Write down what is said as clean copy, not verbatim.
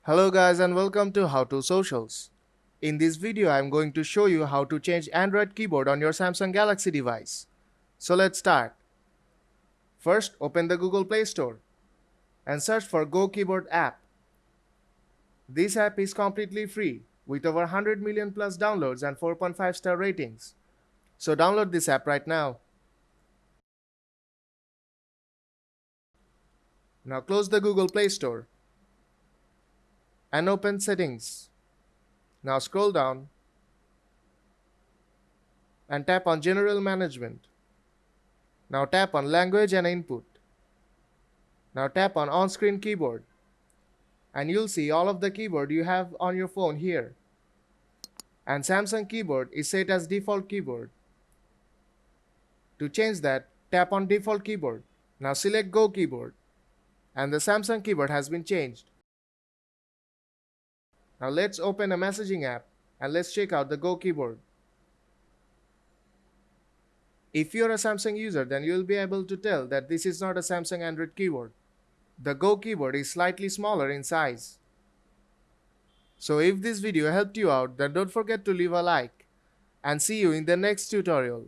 Hello guys and welcome to How to Socials. In this video I am going to show you how to change Android keyboard on your Samsung Galaxy device. So let's start. First open the Google Play Store and search for Go Keyboard app. This app is completely free with over 100 million plus downloads and 4.5-star ratings. So download this app right now. Now close the Google Play Store and open Settings. Now scroll down and tap on General Management. Now tap on Language and Input. Now tap on On-Screen Keyboard and you'll see all of the keyboard you have on your phone here. And Samsung keyboard is set as default keyboard. To change that, tap on Default Keyboard. Now select Go Keyboard and the Samsung keyboard has been changed. Now let's open a messaging app and let's check out the Go Keyboard. If you're a Samsung user, then you'll be able to tell that this is not a Samsung Android keyboard. The Go keyboard is slightly smaller in size. So if this video helped you out, then don't forget to leave a like and see you in the next tutorial.